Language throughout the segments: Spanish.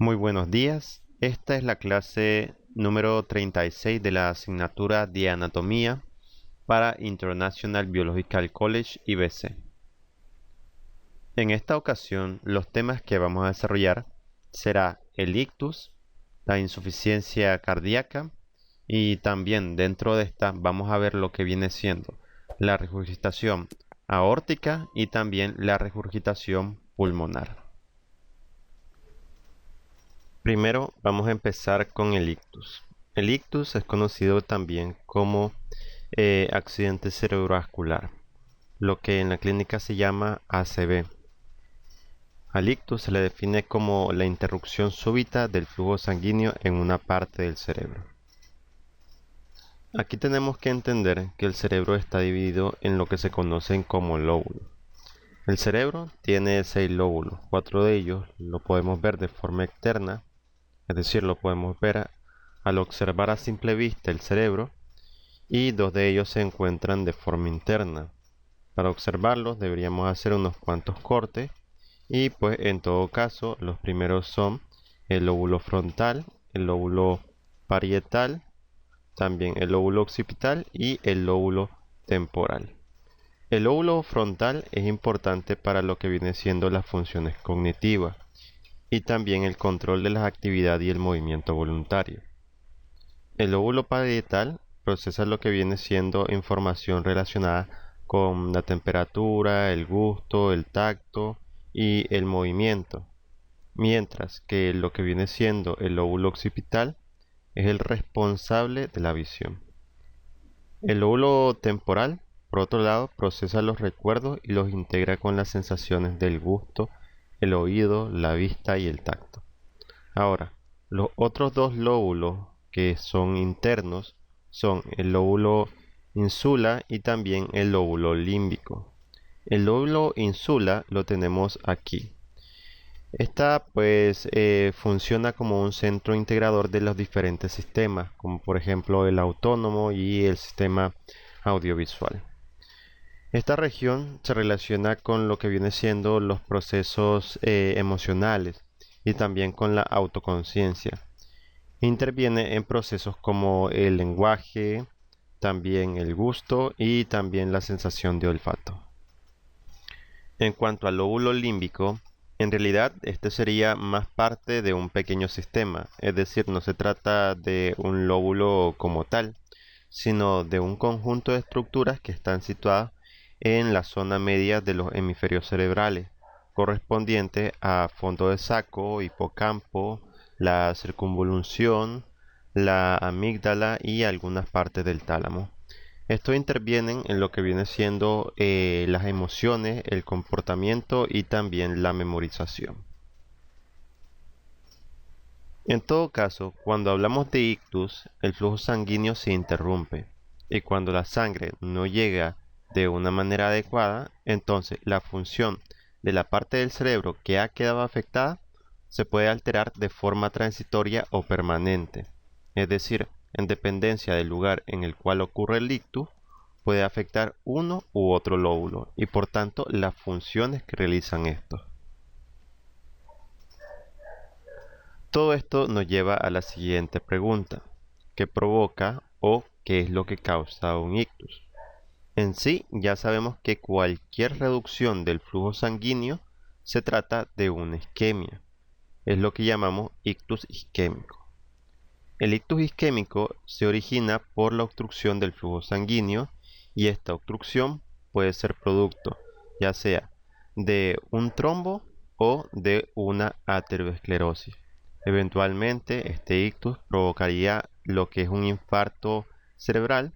Muy buenos días. Esta es la clase número 36 de la asignatura de Anatomía para International Biological College IBC. En esta ocasión, los temas que vamos a desarrollar será el ictus, la insuficiencia cardíaca y también dentro de esta vamos a ver lo que viene siendo la regurgitación aórtica y también la regurgitación pulmonar. Primero vamos a empezar con el ictus. El ictus es conocido también como accidente cerebrovascular, lo que en la clínica se llama ACV. Al ictus se le define como la interrupción súbita del flujo sanguíneo en una parte del cerebro. Aquí tenemos que entender que el cerebro está dividido en lo que se conocen como lóbulos. El cerebro tiene 6 lóbulos, 4 de ellos lo podemos ver de forma externa, es decir, lo podemos ver al observar a simple vista el cerebro, y 2 de ellos se encuentran de forma interna. Para observarlos deberíamos hacer unos cuantos cortes y pues en todo caso los primeros son el lóbulo frontal, el lóbulo parietal, también el lóbulo occipital y el lóbulo temporal. El lóbulo frontal es importante para lo que viene siendo las funciones cognitivas y también el control de las actividades y el movimiento voluntario. El lóbulo parietal procesa lo que viene siendo información relacionada con la temperatura, el gusto, el tacto y el movimiento, mientras que lo que viene siendo el lóbulo occipital es el responsable de la visión. El lóbulo temporal, por otro lado, procesa los recuerdos y los integra con las sensaciones del gusto, el oído, la vista y el tacto. Ahora, los otros dos lóbulos que son internos son el lóbulo insula y también el lóbulo límbico. El lóbulo insula lo tenemos aquí. Esta pues funciona como un centro integrador de los diferentes sistemas, como por ejemplo el autónomo y el sistema audiovisual. Esta región se relaciona con lo que viene siendo los procesos emocionales y también con la autoconciencia. Interviene en procesos como el lenguaje, también el gusto y también la sensación de olfato. En cuanto al lóbulo límbico, en realidad este sería más parte de un pequeño sistema, es decir, no se trata de un lóbulo como tal, sino de un conjunto de estructuras que están situadas en la zona media de los hemisferios cerebrales, correspondiente a fondo de saco, hipocampo, la circunvolución, la amígdala y algunas partes del tálamo. Estos intervienen en lo que viene siendo las emociones, el comportamiento y también la memorización. En todo caso, cuando hablamos de ictus, el flujo sanguíneo se interrumpe y cuando la sangre no llega de una manera adecuada, entonces la función de la parte del cerebro que ha quedado afectada se puede alterar de forma transitoria o permanente. Es decir, en dependencia del lugar en el cual ocurre el ictus, puede afectar uno u otro lóbulo y por tanto las funciones que realizan estos. Todo esto nos lleva a la siguiente pregunta: ¿qué provoca o qué es lo que causa un ictus? En sí, ya sabemos que cualquier reducción del flujo sanguíneo se trata de una isquemia. Es lo que llamamos ictus isquémico. El ictus isquémico se origina por la obstrucción del flujo sanguíneo y esta obstrucción puede ser producto ya sea de un trombo o de una aterosclerosis. Eventualmente, este ictus provocaría lo que es un infarto cerebral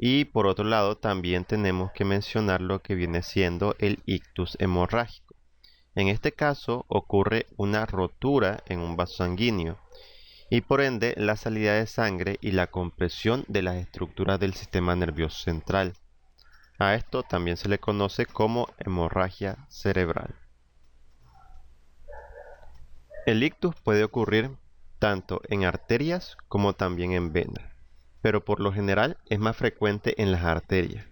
y por otro lado también tenemos que mencionar lo que viene siendo el ictus hemorrágico. En este caso ocurre una rotura en un vaso sanguíneo y por ende la salida de sangre y la compresión de las estructuras del sistema nervioso central. A esto también se le conoce como hemorragia cerebral. El ictus puede ocurrir tanto en arterias como también en venas, pero por lo general es más frecuente en las arterias.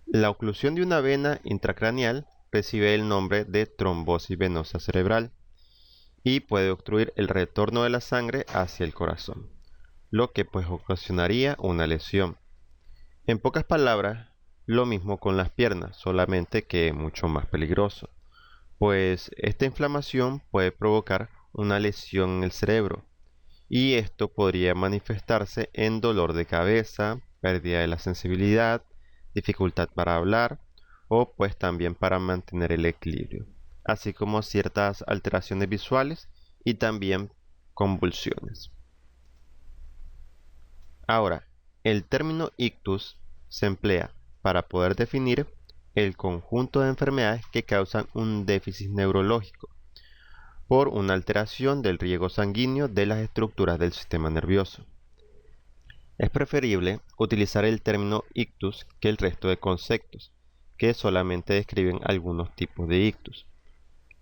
La oclusión de una vena intracraneal recibe el nombre de trombosis venosa cerebral y puede obstruir el retorno de la sangre hacia el corazón, lo que pues ocasionaría una lesión. En pocas palabras, lo mismo con las piernas, solamente que mucho más peligroso, pues esta inflamación puede provocar una lesión en el cerebro y esto podría manifestarse en dolor de cabeza, pérdida de la sensibilidad, dificultad para hablar o pues también para mantener el equilibrio, así como ciertas alteraciones visuales y también convulsiones. Ahora, el término ictus se emplea para poder definir el conjunto de enfermedades que causan un déficit neurológico por una alteración del riego sanguíneo de las estructuras del sistema nervioso. Es preferible utilizar el término ictus que el resto de conceptos, que solamente describen algunos tipos de ictus.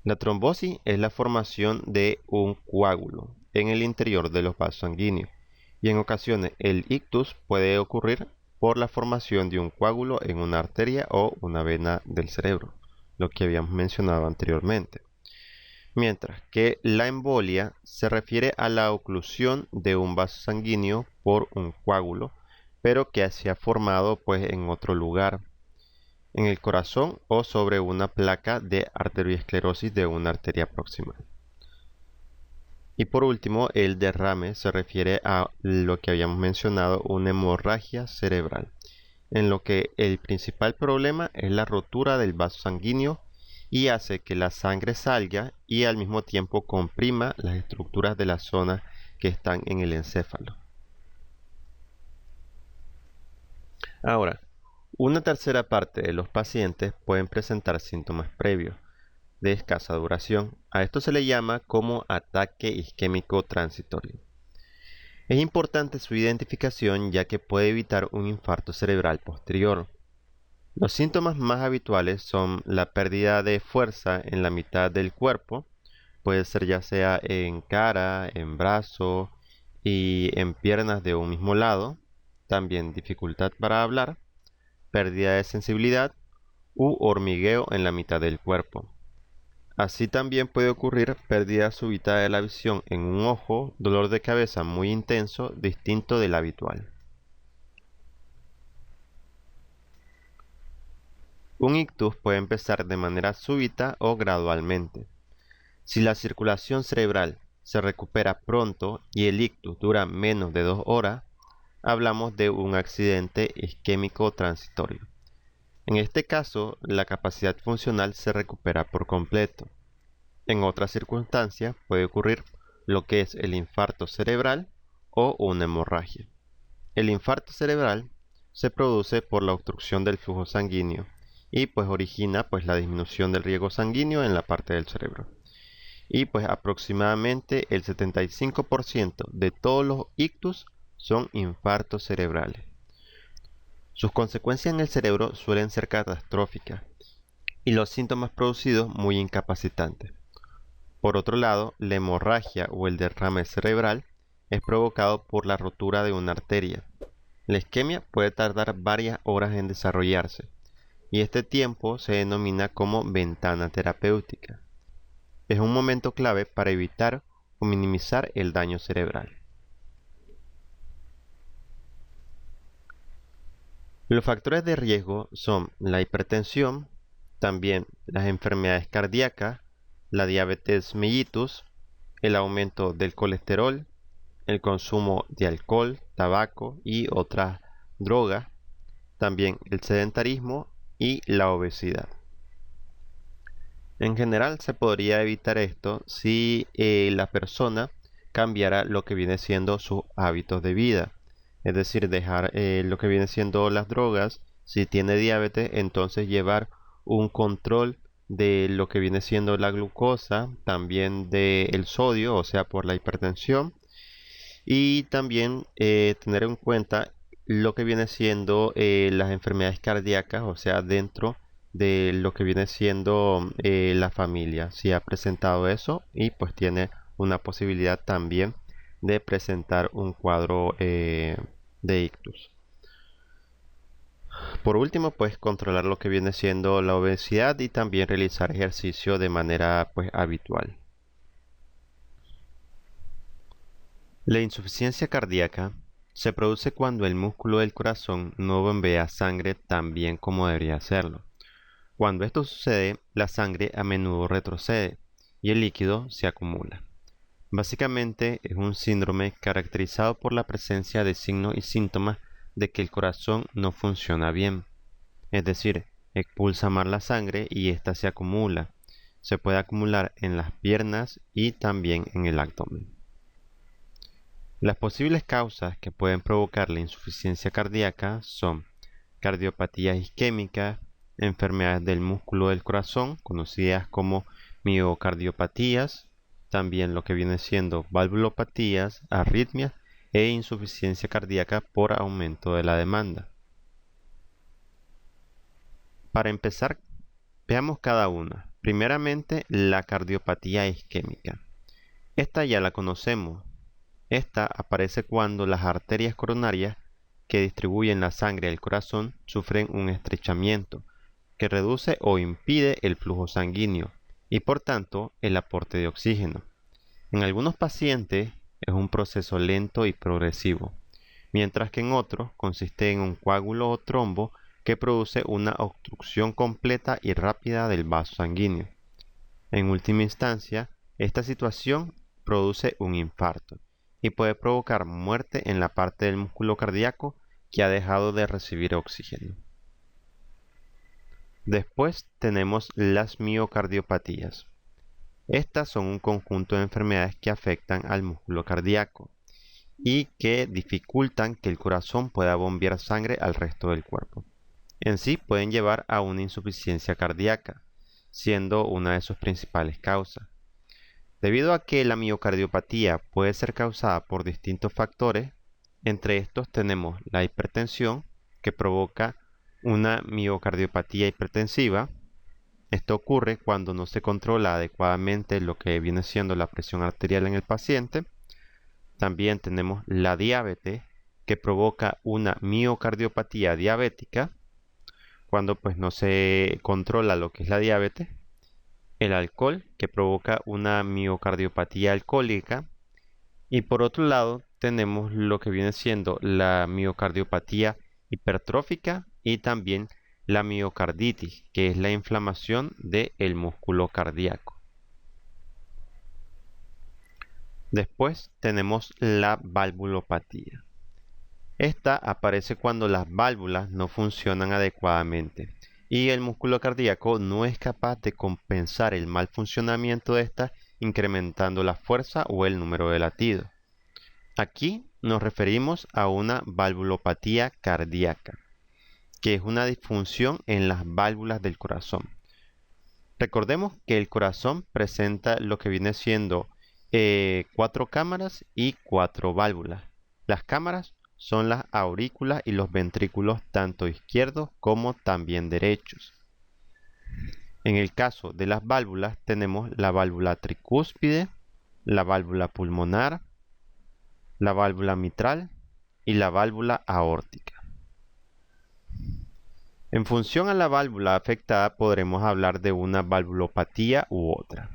La trombosis es la formación de un coágulo en el interior de los vasos sanguíneos, y en ocasiones el ictus puede ocurrir por la formación de un coágulo en una arteria o una vena del cerebro, lo que habíamos mencionado anteriormente. Mientras que la embolia se refiere a la oclusión de un vaso sanguíneo por un coágulo, pero que se ha formado pues en otro lugar, en el corazón o sobre una placa de arteriosclerosis de una arteria proximal. Y por último, el derrame se refiere a lo que habíamos mencionado, una hemorragia cerebral, en lo que el principal problema es la rotura del vaso sanguíneo y hace que la sangre salga y al mismo tiempo comprima las estructuras de la zona que están en el encéfalo. Ahora, una tercera parte de los pacientes pueden presentar síntomas previos de escasa duración. A esto se le llama como ataque isquémico transitorio. Es importante su identificación ya que puede evitar un infarto cerebral posterior. Los síntomas más habituales son la pérdida de fuerza en la mitad del cuerpo, puede ser ya sea en cara, en brazo y en piernas de un mismo lado, también dificultad para hablar, pérdida de sensibilidad u hormigueo en la mitad del cuerpo. Así también puede ocurrir pérdida súbita de la visión en un ojo, dolor de cabeza muy intenso, distinto del habitual. Un ictus puede empezar de manera súbita o gradualmente. Si la circulación cerebral se recupera pronto y el ictus dura menos de 2 horas, hablamos de un accidente isquémico transitorio. En este caso, la capacidad funcional se recupera por completo. En otras circunstancias puede ocurrir lo que es el infarto cerebral o una hemorragia. El infarto cerebral se produce por la obstrucción del flujo sanguíneo y pues origina pues la disminución del riego sanguíneo en la parte del cerebro. Y pues aproximadamente el 75% de todos los ictus son infartos cerebrales. Sus consecuencias en el cerebro suelen ser catastróficas y los síntomas producidos muy incapacitantes. Por otro lado, la hemorragia o el derrame cerebral es provocado por la rotura de una arteria. La isquemia puede tardar varias horas en desarrollarse y este tiempo se denomina como ventana terapéutica. Es un momento clave para evitar o minimizar el daño cerebral. Los factores de riesgo son la hipertensión, también las enfermedades cardíacas, la diabetes mellitus, el aumento del colesterol, el consumo de alcohol, tabaco y otras drogas, también el sedentarismo y la obesidad. En general se podría evitar esto si la persona cambiara lo que viene siendo sus hábitos de vida, es decir, dejar lo que viene siendo las drogas. Si tiene diabetes, entonces llevar un control de lo que viene siendo la glucosa, también del sodio, o sea, por la hipertensión, y también tener en cuenta lo que viene siendo las enfermedades cardíacas, o sea, dentro de lo que viene siendo la familia, si ha presentado eso y pues tiene una posibilidad también de presentar un cuadro de ictus. Por último, pues controlar lo que viene siendo la obesidad y también realizar ejercicio de manera pues habitual. La insuficiencia cardíaca se produce cuando el músculo del corazón no bombea sangre tan bien como debería hacerlo. Cuando esto sucede, la sangre a menudo retrocede y el líquido se acumula. Básicamente es un síndrome caracterizado por la presencia de signos y síntomas de que el corazón no funciona bien. Es decir, expulsa más la sangre y ésta se acumula. Se puede acumular en las piernas y también en el abdomen. Las posibles causas que pueden provocar la insuficiencia cardíaca son cardiopatías isquémicas, enfermedades del músculo del corazón, conocidas como miocardiopatías, también lo que viene siendo valvulopatías, arritmias e insuficiencia cardíaca por aumento de la demanda. Para empezar, veamos cada una. Primeramente, la cardiopatía isquémica. Esta ya la conocemos. Esta aparece cuando las arterias coronarias que distribuyen la sangre al corazón sufren un estrechamiento que reduce o impide el flujo sanguíneo y por tanto el aporte de oxígeno. En algunos pacientes es un proceso lento y progresivo, mientras que en otros consiste en un coágulo o trombo que produce una obstrucción completa y rápida del vaso sanguíneo. En última instancia, esta situación produce un infarto y puede provocar muerte en la parte del músculo cardíaco que ha dejado de recibir oxígeno. Después tenemos las miocardiopatías. Estas son un conjunto de enfermedades que afectan al músculo cardíaco y que dificultan que el corazón pueda bombear sangre al resto del cuerpo. En sí pueden llevar a una insuficiencia cardíaca, siendo una de sus principales causas. Debido a que la miocardiopatía puede ser causada por distintos factores, entre estos tenemos la hipertensión, que provoca una miocardiopatía hipertensiva. Esto ocurre cuando no se controla adecuadamente lo que viene siendo la presión arterial en el paciente. También tenemos la diabetes, que provoca una miocardiopatía diabética, cuando pues no se controla lo que es la diabetes. El alcohol, que provoca una miocardiopatía alcohólica. Y por otro lado, tenemos lo que viene siendo la miocardiopatía hipertrófica y también la miocarditis, que es la inflamación del músculo cardíaco. Después tenemos la valvulopatía. Esta aparece cuando las válvulas no funcionan adecuadamente y el músculo cardíaco no es capaz de compensar el mal funcionamiento de esta incrementando la fuerza o el número de latidos. Aquí nos referimos a una valvulopatía cardíaca, que es una disfunción en las válvulas del corazón. Recordemos que el corazón presenta lo que viene siendo 4 cámaras y 4 válvulas. Las cámaras son las aurículas y los ventrículos tanto izquierdos como también derechos. En el caso de las válvulas tenemos la válvula tricúspide, la válvula pulmonar, la válvula mitral y la válvula aórtica. En función a la válvula afectada podremos hablar de una valvulopatía u otra.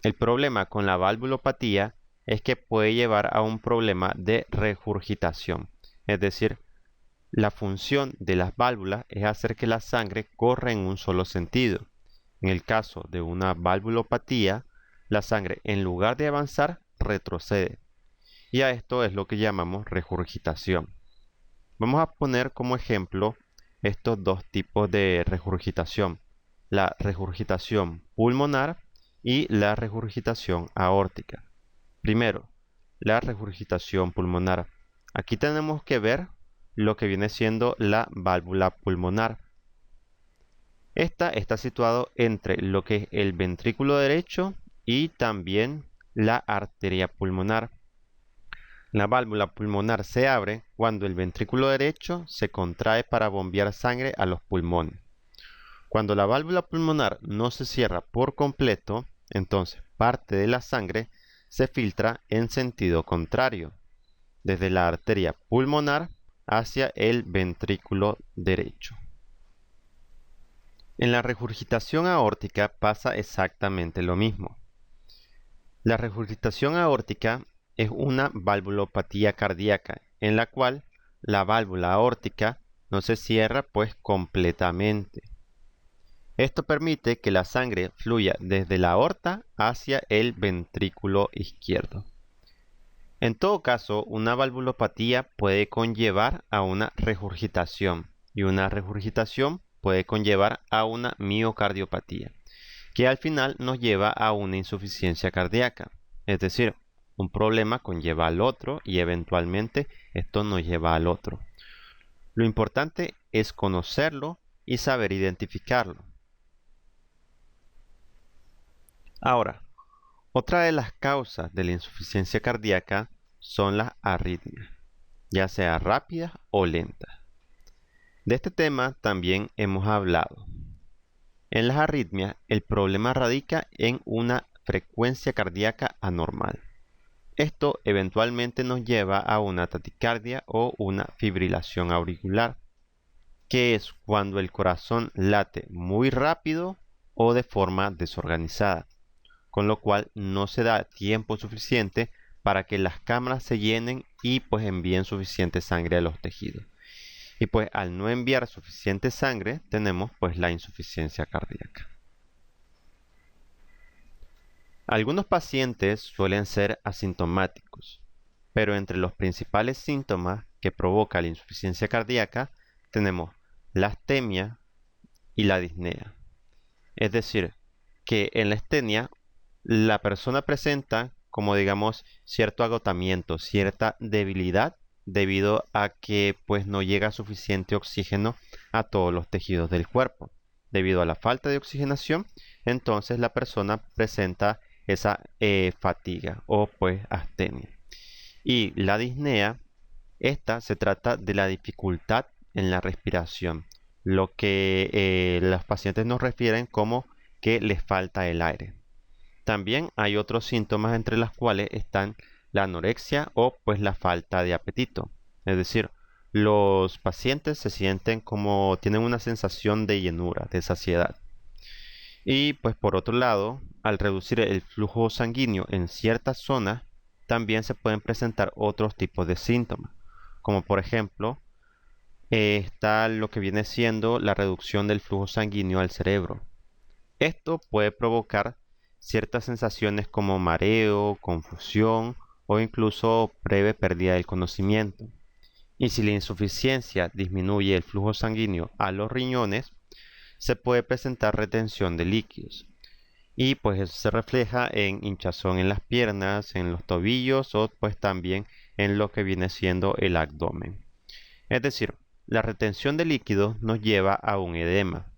El problema con la valvulopatía es que puede llevar a un problema de regurgitación, es decir, la función de las válvulas es hacer que la sangre corra en un solo sentido. En el caso de una valvulopatía, la sangre en lugar de avanzar retrocede. Y a esto es lo que llamamos regurgitación. Vamos a poner como ejemplo estos dos tipos de regurgitación, la regurgitación pulmonar y la regurgitación aórtica. Primero, la regurgitación pulmonar. Aquí tenemos que ver lo que viene siendo la válvula pulmonar. Esta está situado entre lo que es el ventrículo derecho y también la arteria pulmonar. La válvula pulmonar se abre cuando el ventrículo derecho se contrae para bombear sangre a los pulmones. Cuando la válvula pulmonar no se cierra por completo, entonces parte de la sangre se filtra en sentido contrario, desde la arteria pulmonar hacia el ventrículo derecho. En la regurgitación aórtica pasa exactamente lo mismo. La regurgitación aórtica es una valvulopatía cardíaca en la cual la válvula aórtica no se cierra pues completamente. Esto permite que la sangre fluya desde la aorta hacia el ventrículo izquierdo. En todo caso, una valvulopatía puede conllevar a una regurgitación y una regurgitación puede conllevar a una miocardiopatía, que al final nos lleva a una insuficiencia cardíaca. Es decir, un problema conlleva al otro y eventualmente esto nos lleva al otro. Lo importante es conocerlo y saber identificarlo. Ahora, otra de las causas de la insuficiencia cardíaca son las arritmias, ya sea rápidas o lentas. De este tema también hemos hablado. En las arritmias, el problema radica en una frecuencia cardíaca anormal. Esto eventualmente nos lleva a una taquicardia o una fibrilación auricular, que es cuando el corazón late muy rápido o de forma desorganizada, con lo cual no se da tiempo suficiente para que las cámaras se llenen y pues envíen suficiente sangre a los tejidos. Y pues al no enviar suficiente sangre tenemos pues la insuficiencia cardíaca. Algunos pacientes suelen ser asintomáticos, pero entre los principales síntomas que provoca la insuficiencia cardíaca tenemos la astemia y la disnea. Es decir, que en la astenia la persona presenta como digamos cierto agotamiento, cierta debilidad debido a que pues no llega suficiente oxígeno a todos los tejidos del cuerpo. Debido a la falta de oxigenación, entonces la persona presenta esa fatiga o pues astenia. Y la disnea, esta se trata de la dificultad en la respiración, lo que los pacientes nos refieren como que les falta el aire. También hay otros síntomas entre los cuales están la anorexia o pues la falta de apetito. Es decir, los pacientes se sienten como tienen una sensación de llenura, de saciedad. Y pues por otro lado, al reducir el flujo sanguíneo en ciertas zonas, también se pueden presentar otros tipos de síntomas, como por ejemplo, está lo que viene siendo la reducción del flujo sanguíneo al cerebro. Esto puede provocar ciertas sensaciones como mareo, confusión o incluso breve pérdida del conocimiento. Y si la insuficiencia disminuye el flujo sanguíneo a los riñones, se puede presentar retención de líquidos. Y pues eso se refleja en hinchazón en las piernas, en los tobillos o pues también en lo que viene siendo el abdomen. Es decir, la retención de líquidos nos lleva a un edema.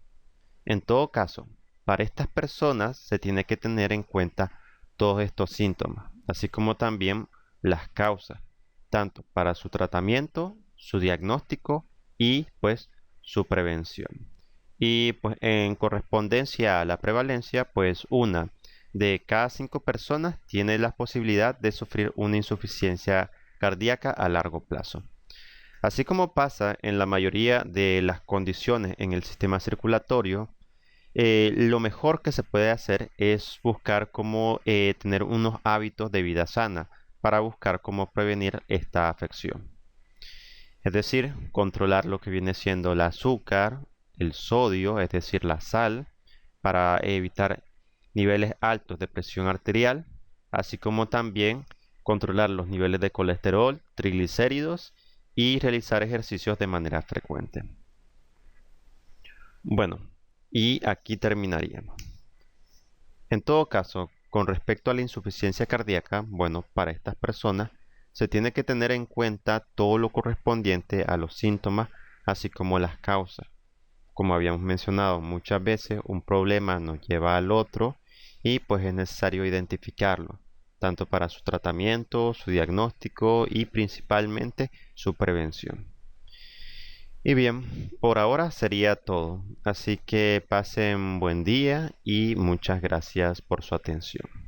En todo caso, para estas personas se tiene que tener en cuenta todos estos síntomas, así como también las causas, tanto para su tratamiento, su diagnóstico y pues su prevención. Y pues en correspondencia a la prevalencia, pues una de cada 5 personas tiene la posibilidad de sufrir una insuficiencia cardíaca a largo plazo. Así como pasa en la mayoría de las condiciones en el sistema circulatorio, lo mejor que se puede hacer es buscar cómo tener unos hábitos de vida sana para buscar cómo prevenir esta afección. Es decir, controlar lo que viene siendo el azúcar, el sodio, es decir, la sal, para evitar niveles altos de presión arterial, así como también controlar los niveles de colesterol, triglicéridos y realizar ejercicios de manera frecuente. Bueno, y aquí terminaríamos. En todo caso, con respecto a la insuficiencia cardíaca, bueno, para estas personas se tiene que tener en cuenta todo lo correspondiente a los síntomas, así como las causas. Como habíamos mencionado muchas veces, un problema nos lleva al otro y pues es necesario identificarlo, tanto para su tratamiento, su diagnóstico y principalmente su prevención. Y bien, por ahora sería todo, así que pasen buen día y muchas gracias por su atención.